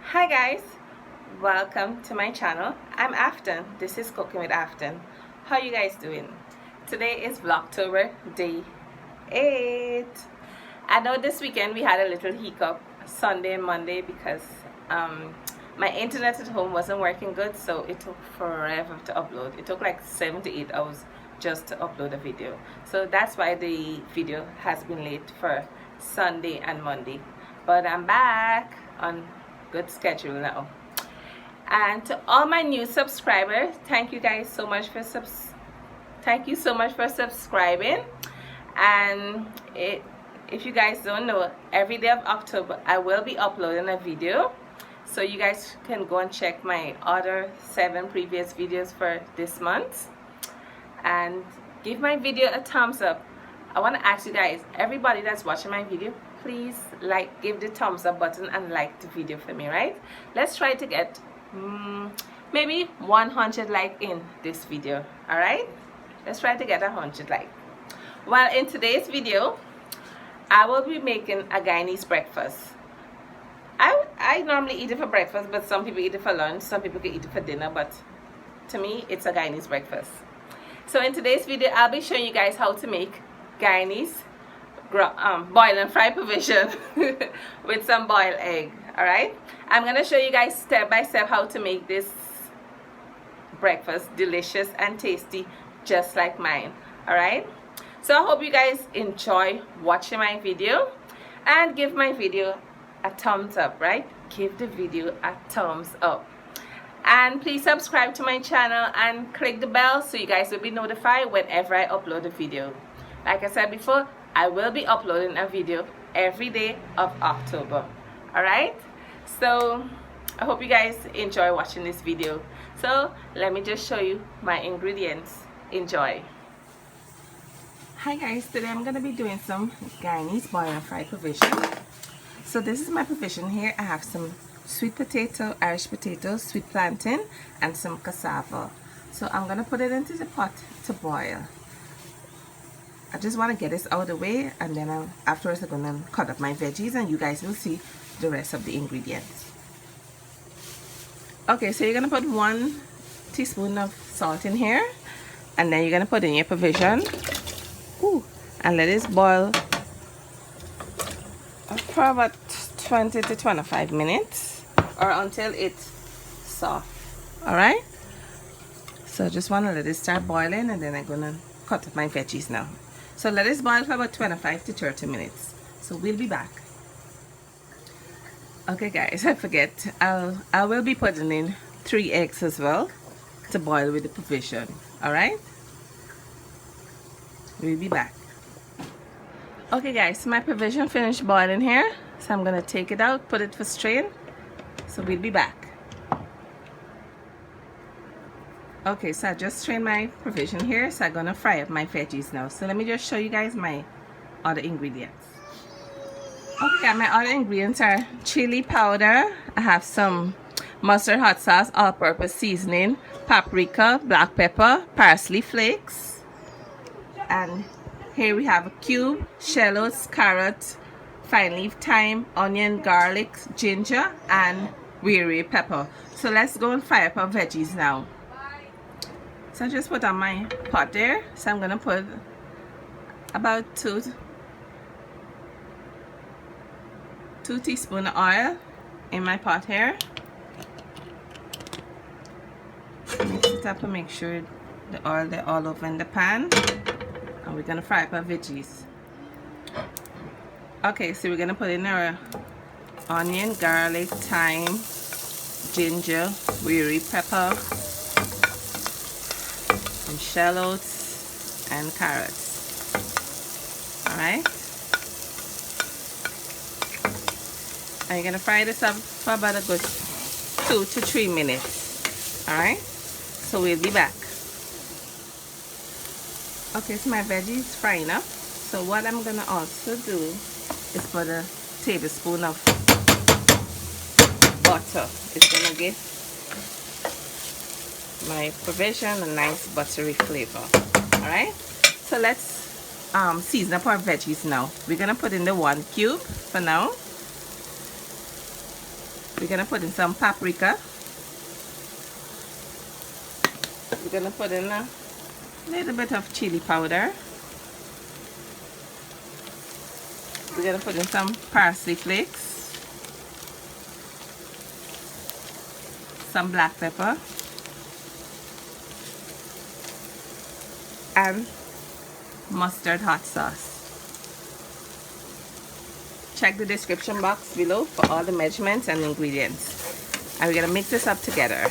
Hi guys, welcome to my channel. I'm Afton. This is Cooking with Afton. How you guys doing? Today is Vlogtober day 8. I know this weekend we had a little hiccup Sunday and Monday because my internet at home wasn't working good, so it took forever to upload. It took like 7 to 8 hours just to upload a video, so that's why the video has been late for Sunday and Monday, but I'm back on good schedule now. And to all my new subscribers, thank you guys so much for subscribing. And if you guys don't know, every day of October I will be uploading a video, so you guys can go and check my other 7 previous videos for this month and give my video a thumbs up. I want to ask you guys, everybody that's watching my video, please give the thumbs up button and like the video for me, right? Let's try to get maybe 100 likes in this video. All right, let's try to get 100 likes. Well, in today's video I will be making a Guyanese breakfast. I normally eat it for breakfast, but some people eat it for lunch, some people can eat it for dinner, but to me it's a Guyanese breakfast. So in today's video I'll be showing you guys how to make Guyanese boil and fry provision with some boiled egg. Alright, I'm gonna show you guys step by step how to make this breakfast delicious and tasty just like mine. Alright, so I hope you guys enjoy watching my video and give my video a thumbs up, right? Give the video a thumbs up. And please subscribe to my channel and click the bell so you guys will be notified whenever I upload a video. Like I said before, I will be uploading a video every day of October. Alright, so I hope you guys enjoy watching this video. So let me just show you my ingredients. Enjoy. Hi guys, today I'm going to be doing some Guyanese boil and fry provision. So this is my provision here. I have some sweet potato, Irish potato, sweet plantain, and some cassava. So I'm going to put it into the pot to boil. I just want to get this out of the way, and then afterwards I'm going to cut up my veggies and you guys will see the rest of the ingredients. Okay, so you're going to put 1 teaspoon of salt in here, and then you're going to put in your provision. Ooh, and let this boil for about 20 to 25 minutes or until it's soft. Alright, so I just want to let it start boiling, and then I'm going to cut up my veggies now. So let this boil for about 25 to 30 minutes. So we'll be back. Okay guys, I forget, I will be putting in 3 eggs as well to boil with the provision. Alright, we'll be back. Okay guys, so my provision finished boiling here, so I'm gonna take it out, put it for strain. So we'll be back. Okay, so I just strained my provision here, so I'm gonna fry up my veggies now. So let me just show you guys my other ingredients. Okay, my other ingredients are chili powder. I have some mustard hot sauce, all-purpose seasoning, paprika, black pepper, parsley flakes, and here we have a cube, shallots, carrots, fine leaf thyme, onion, garlic, ginger, and Wiri pepper. So let's go and fry up our veggies now. So I just put on my pot there. So I'm gonna put about 2 teaspoons of oil in my pot here. Mix it up and make sure the oil is all over in the pan. And we're gonna fry up our veggies. Okay, so we're gonna put in our onion, garlic, thyme, ginger, Wiri pepper, some shallots and carrots. Alright, and you're gonna fry this up for about a good 2 to 3 minutes. Alright, so we'll be back. Okay, so my veggies frying up. So what I'm gonna also do is put a tablespoon of butter. It's gonna give my provision a nice buttery flavor. Alright, so let's season up our veggies now. We're gonna put in the 1 cube for now. We're gonna put in some paprika. We're gonna put in a little bit of chili powder. We're gonna put in some parsley flakes, some black pepper, and mustard hot sauce. Check the description box below for all the measurements and ingredients. And we're gonna mix this up together.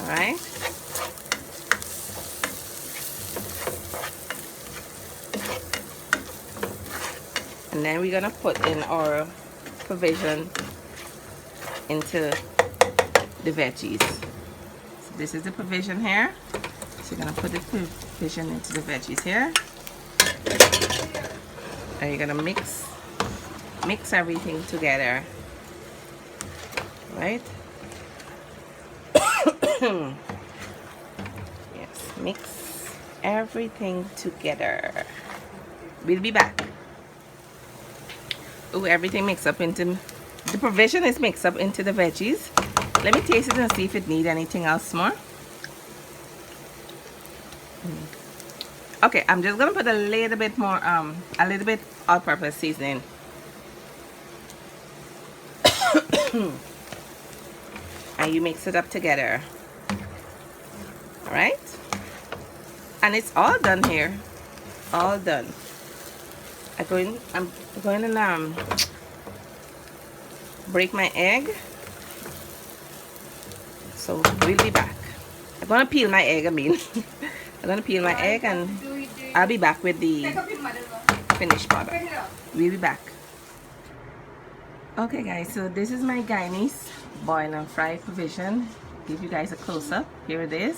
Alright? And then we're gonna put in our provision into the veggies. So this is the provision here. So you're gonna put the provision into the veggies here. And you're gonna mix everything together. Right? Yes, mix everything together. We'll be back. Oh, everything mixed up into the provision is mixed up into the veggies. Let me taste it and see if it needs anything else more. Okay, I'm just gonna put a little bit more a little bit all-purpose seasoning. And you mix it up together. Alright? And it's all done here. All done. I'm going to break my egg. So we'll be back. I'm going to peel my egg, I'm going to peel my egg and I'll be back with the finished product. We'll be back. Okay guys, so this is my Guyanese boil and fry provision. Give you guys a close-up. Here it is.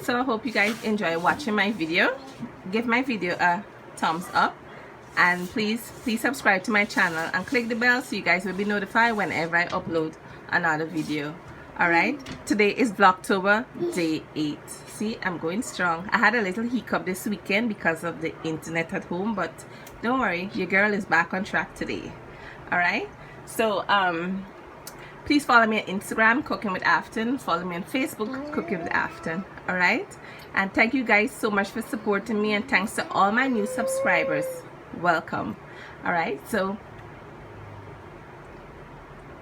So I hope you guys enjoy watching my video. Give my video a thumbs up and please subscribe to my channel and click the bell so you guys will be notified whenever I upload another video. Alright, today is Vlogtober day 8. See, I'm going strong. I had a little hiccup this weekend because of the internet at home, but don't worry, your girl is back on track today. Alright, so please follow me on Instagram, Cooking with Afton. Follow me on Facebook, Cooking with Afton. Alright, and thank you guys so much for supporting me, and thanks to all my new subscribers. Welcome. Alright, so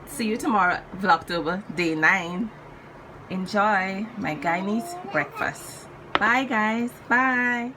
see you tomorrow, Vlogtober day 9. Enjoy my Guyanese breakfast. Bye guys. Bye.